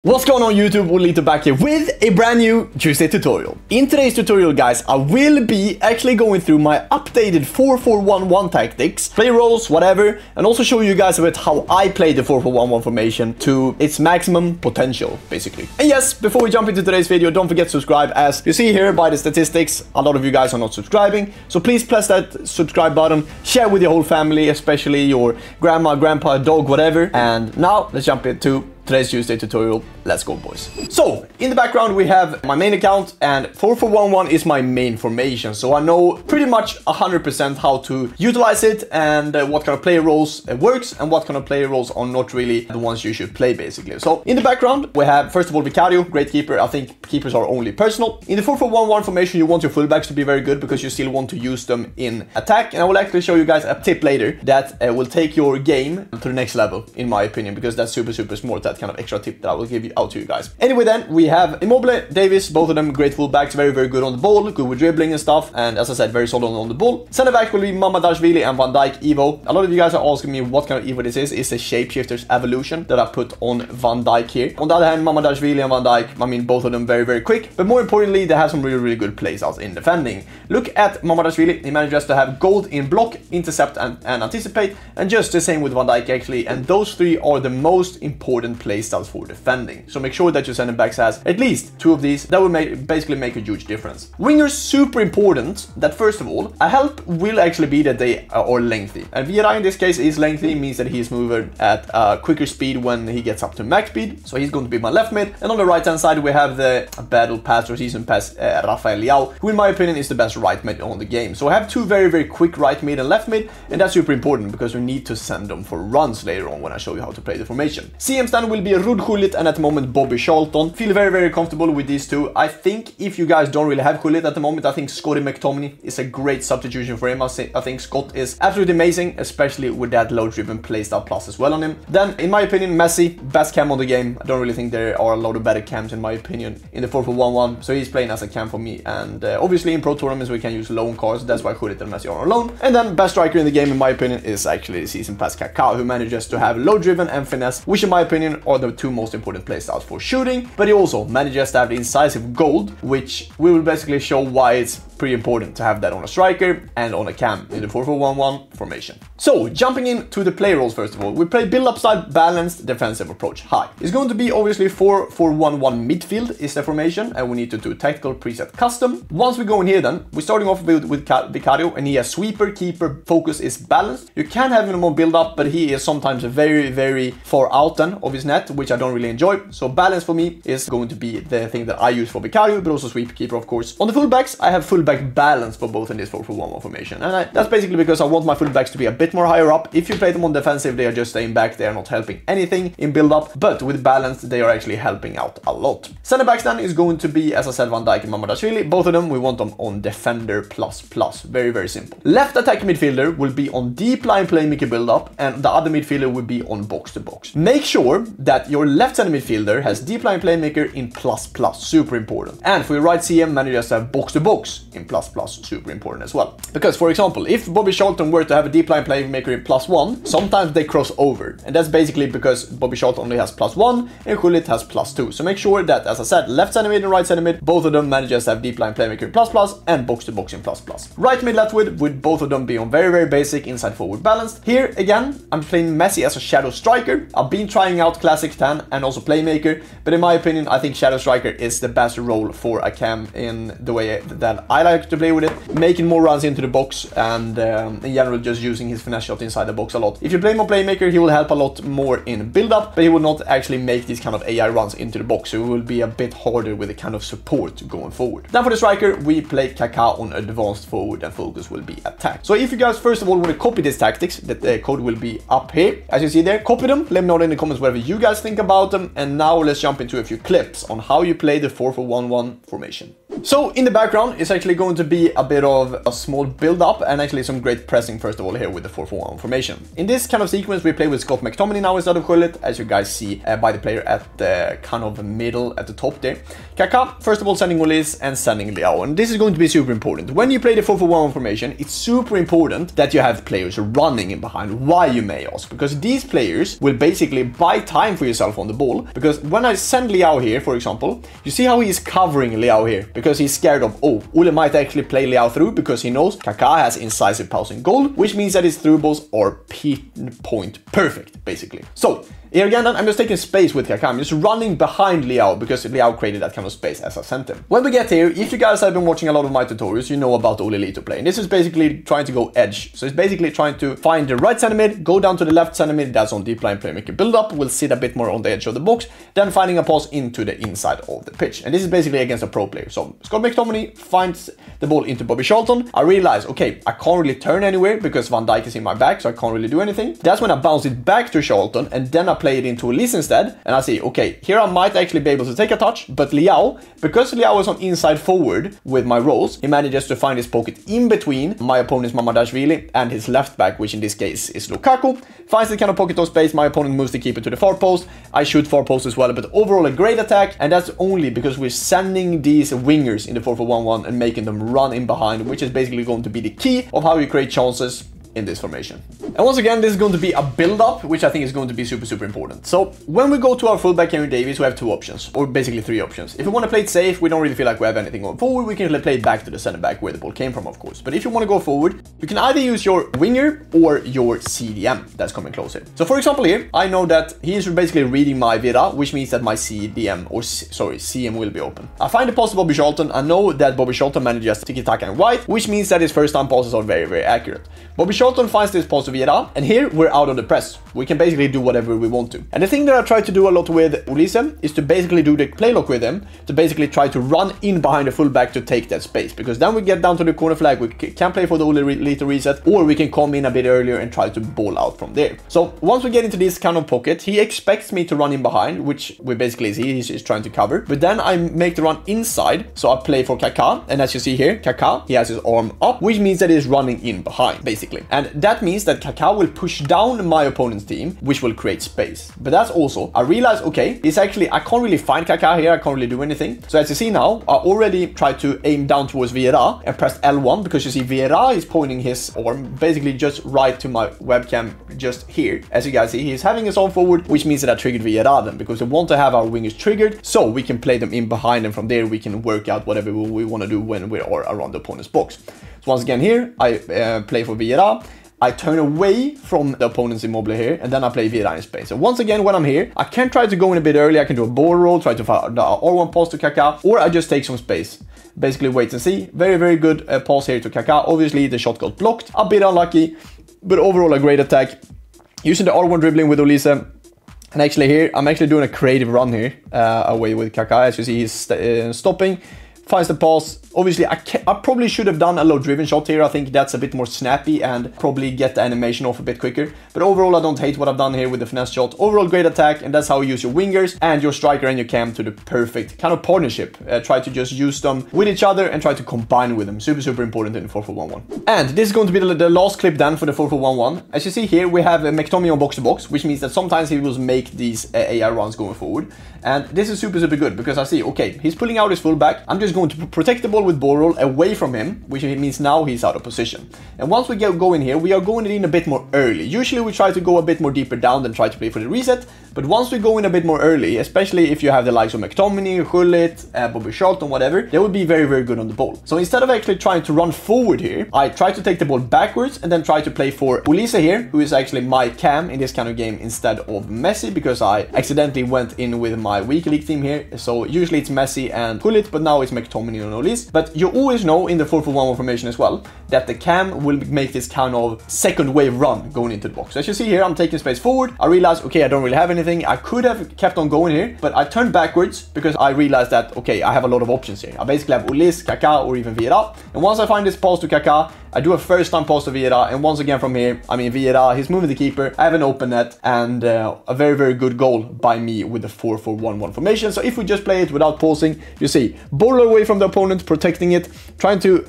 What's going on YouTube, Ollelito back here with a brand new Tuesday tutorial. In today's tutorial guys, I will be actually going through my updated 4-4-1-1 tactics, play roles, whatever, and also show you guys a bit how I play the 4-4-1-1 formation to its maximum potential, basically. And yes, before we jump into today's video, don't forget to subscribe. As you see here by the statistics, a lot of you guys are not subscribing, so please press that subscribe button, share with your whole family, especially your grandma, grandpa, dog, whatever. And now let's jump into today's Tuesday tutorial. Let's go, boys. So in the background we have my main account, and 4-4-1-1 is my main formation, so I know pretty much 100% how to utilize it and what kind of player roles works and what kind of player roles are not really the ones you should play, basically. So in the background we have, first of all, Vicario, great keeper. I think keepers are only personal. In the 4-4-1-1 formation you want your fullbacks to be very good because you still want to use them in attack, and I will actually show you guys a tip later that will take your game to the next level, in my opinion, because that's super smart, that kind of extra tip that I will give you out to you guys. Anyway, then we have Immobile, Davis, both of them great fullbacks, very good on the ball, good with dribbling and stuff, and as I said, very solid on the ball. Center back will be Mamadashvili and Van Dijk Evo. A lot of you guys are asking me what kind of Evo this is. It's a Shapeshifter's Evolution that I put on Van Dijk here. On the other hand, Mamadashvili and Van Dijk, I mean, both of them very quick, but more importantly, they have some really good plays out in defending. Look at Mamadashvili. He manages to have gold in block, intercept, and anticipate, and just the same with Van Dijk actually, and those three are the most important play styles for defending. So make sure that your center backs has at least two of these. That will basically make a huge difference. Wingers, super important. That first of all, a help will actually be that they are lengthy, and Vieira in this case is lengthy, means that he's moving at a quicker speed when he gets up to max speed, so he's going to be my left mid. And on the right hand side we have the battle pass or season pass Rafael Leao, who in my opinion is the best right mid on the game. So I have two very quick right mid and left mid, and that's super important because we need to send them for runs later on when I show you how to play the formation. CM stand will be Ruud Gullit and at the moment Bobby Charlton. Feel very comfortable with these two. I think if you guys don't really have Gullit at the moment, I think Scotty McTominay is a great substitution for him. I think Scott is absolutely amazing, especially with that low driven playstyle plus as well on him. Then in my opinion, Messi, best cam on the game. I don't really think there are a lot of better cams in my opinion in the 4-4-1-1, so he's playing as a cam for me. And obviously in pro tournaments we can use loan cards, that's why Gullit and Messi are on loan. And then best striker in the game in my opinion is actually the season pass Kaká, who manages to have low driven and finesse, which in my opinion are the two most important playstyles for shooting. But he also manages to have the incisive gold, which we will basically show why it's pretty important to have that on a striker and on a cam in the 4-4-1-1 formation. So jumping into the play roles, first of all, we play build-up style, balanced, defensive approach, high. It's going to be obviously 4-4-1-1 midfield is the formation, and we need to do tactical preset custom. Once we go in here, then we're starting off with Vicario, and he has sweeper, keeper, focus is balanced. You can have him on build-up, but he is sometimes very far out then of his net, which I don't really enjoy. So balance for me is going to be the thing that I use for Vicario, but also sweeper, keeper, of course. On the fullbacks, I have fullback balance for both in this 4-4-1-1 formation, and that's basically because I want my fullbacks to be a bit more higher up. If you play them on defensive, they are just staying back, they are not helping anything in build-up, but with balance, they are actually helping out a lot. Center backs then is going to be, as I said, Van Dijk and Mamadashvili. Both of them, we want them on defender plus. Very simple. Left attacking midfielder will be on deep line playmaker build-up, and the other midfielder will be on box-to-box. Make sure that your left center midfielder has deep line playmaker in plus, super important. And for your right CM, manages to have box-to-box in plus, super important as well. Because for example, if Bobby Charlton were to have a deep line playmaker in +1, sometimes they cross over, and that's basically because Bobby Charlton only has +1 and Gullit has +2. So make sure that, as I said, left center mid and right center mid, both of them manages to have deep line playmaker in plus and box-to-box in plus. Right mid, left mid, would both of them be on very basic inside forward balanced. Here again, I'm playing Messi as a shadow striker. I've been trying out classic 10 and also playmaker, but in my opinion, I think shadow striker is the best role for a cam in the way that I like to play with it, making more runs into the box and in general just using his finesse shot inside the box a lot. If you play him on playmaker, he will help a lot more in build-up, but he will not actually make these kind of AI runs into the box, so it will be a bit harder with the kind of support going forward. Then for the striker, we play Kaká on advanced forward, and focus will be attack. So if you guys first of all want to copy these tactics, the code will be up here, as you see there. Copy them, let me know in the comments whatever you guys think about them, and now let's jump into a few clips on how you play the 4-4-1-1 formation. So in the background is actually going to be a bit of a small build up and actually some great pressing first of all here with the 4-4-1 formation. In this kind of sequence we play with Scott McTominay now instead of Ollelito, as you guys see by the player at the kind of middle at the top there. Kaká first of all sending Ollelito and sending Leao, and this is going to be super important. When you play the 4-4-1 formation, it's super important that you have players running in behind. Why, you may ask? Because these players will basically buy time for yourself on the ball, because when I send Leao here, for example, you see how he's covering Leao here, because he's scared of, oh, Olle might actually play Leao through, because he knows Kaká has incisive pass in goal, which means that his through balls are pinpoint perfect, basically. So here again, I'm just taking space with Kaká. I'm just running behind Leao because Leao created that kind of space as I sent him. When we get here, if you guys have been watching a lot of my tutorials, you know about Ollelito play. And this is basically trying to go edge. So it's basically trying to find the right center mid, go down to the left center mid, that's on deep line playmaker build up, will sit a bit more on the edge of the box, then finding a pass into the inside of the pitch. And this is basically against a pro player. So Scott McTominay finds the ball into Bobby Charlton. I realize, okay, I can't really turn anywhere because Van Dijk is in my back, so I can't really do anything. That's when I bounce it back to Charlton, and then I play it into Ollelito instead, and I see, okay, here I might actually be able to take a touch, but Leao, because Leao is on inside forward with my rolls, he manages to find his pocket in between my opponent's Mamardashvili and his left back, which in this case is Lukaku, finds the kind of pocket of space, my opponent moves the keeper to the far post, I shoot far post as well, but overall a great attack, and that's only because we're sending these wingers in the 4-4-1-1 and making them run in behind, which is basically going to be the key of how you create chances in this formation. And once again, this is going to be a build-up, which I think is going to be super important. So when we go to our fullback Henry Davies, we have two options, or basically three options. If we want to play it safe, we don't really feel like we have anything going forward, we can play it back to the center back where the ball came from, of course. But if you want to go forward, you can either use your winger or your CDM that's coming closer. So for example here, I know that he is basically reading my Vida, which means that my CDM, or sorry, CM will be open. I find the pass to Bobby Charlton. I know that Bobby Charlton manages tiki-taka and wide, which means that his first time passes are very accurate. Bobby Charlton finds this pass to Vida, and here we're out of the press. We can basically do whatever we want to. And the thing that I try to do a lot with Ollelito is to basically do the play lock with him, to basically try to run in behind the fullback to take that space, because then we get down to the corner flag, we can play for the Ollelito reset, or we can come in a bit earlier and try to ball out from there. So once we get into this kind of pocket, he expects me to run in behind, which we basically see he's trying to cover, but then I make the run inside, so I play for Kaká, and as you see here, Kaká, he has his arm up, which means that he's running in behind, basically. And that means that Kaká will push down my opponent's team, which will create space. But that's also, I realize, okay, it's actually, I can't really find Kaká here, I can't really do anything. So as you see now, I already tried to aim down towards Vieira and pressed L1, because you see Vieira is pointing his arm basically just right to my webcam just here. As you guys see, he's having his arm forward, which means that I triggered Vieira then, because we want to have our wingers triggered, so we can play them in behind, and from there we can work out whatever we want to do when we are around the opponent's box. So once again here, I play for Vieira. I turn away from the opponent's Immobile here, and then I play Vieira in space. So once again, when I'm here, I can try to go in a bit early. I can do a ball roll, try to find the R1 pass to Kaká, or I just take some space. Basically wait and see. Very good pass here to Kaká. Obviously, the shot got blocked. A bit unlucky, but overall a great attack. Using the R1 dribbling with Ollelito. And actually here, I'm actually doing a creative run here, away with Kaká. As you see, he's stopping. Finds the pass. Obviously, I probably should have done a low driven shot here. I think that's a bit more snappy and probably get the animation off a bit quicker. But overall, I don't hate what I've done here with the finesse shot. Overall, great attack, and that's how you use your wingers and your striker and your cam to the perfect kind of partnership. Try to just use them with each other and try to combine with them. Super important in the 4-4-1-1. And this is going to be the last clip then for the 4-4-1-1. As you see here, we have McTominay on box to box, which means that sometimes he will make these AI runs going forward. And this is super good, because I see, okay, he's pulling out his fullback. I'm just going to protect the ball with ball roll away from him, which means now he's out of position. And once we go in here, we are going in a bit more early. Usually we try to go a bit more deeper down than try to play for the reset. But once we go in a bit more early, especially if you have the likes of McTominay, Ollelito, Bobby Charlton, whatever, they would be very good on the ball. So instead of actually trying to run forward here, I try to take the ball backwards and then try to play for Ollelito here, who is actually my cam in this kind of game instead of Messi, because I accidentally went in with my weak league team here. So usually it's Messi and Ollelito, but now it's McTominay and Ollelito. But you always know in the 4-4-1 formation as well that the cam will make this kind of second wave run going into the box. So as you see here, I'm taking space forward. I realize, okay, I don't really have anything. I could have kept on going here, but I turned backwards because I realized that, okay, I have a lot of options here. I basically have Ollelito, Kaká, or even Vieira. And once I find this pass to Kaká, I do a first time pass to Vieira, and once again from here, I mean Vieira, he's moving the keeper, I have an open net, and a very good goal by me with the 4-4-1-1 formation. So if we just play it without pausing, you see, ball away from the opponent, protecting it, trying to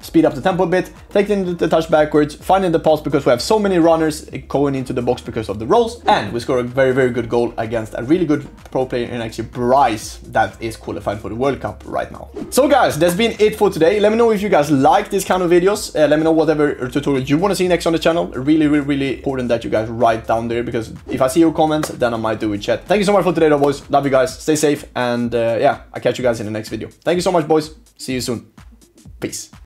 speed up the tempo a bit, taking the touch backwards, finding the pass because we have so many runners going into the box because of the rolls, and we score a very, very good goal against a really good pro player and actually Bryce that is qualified for the World Cup right now. So guys, that's been it for today. Let me know if you guys like this kind of videos. Let me know whatever tutorial you want to see next on the channel. Really important that you guys write down there, because if I see your comments, then I might do it, chat. Thank you so much for today though, boys. Love you guys. Stay safe, and yeah, I'll catch you guys in the next video. Thank you so much, boys. See you soon. Peace.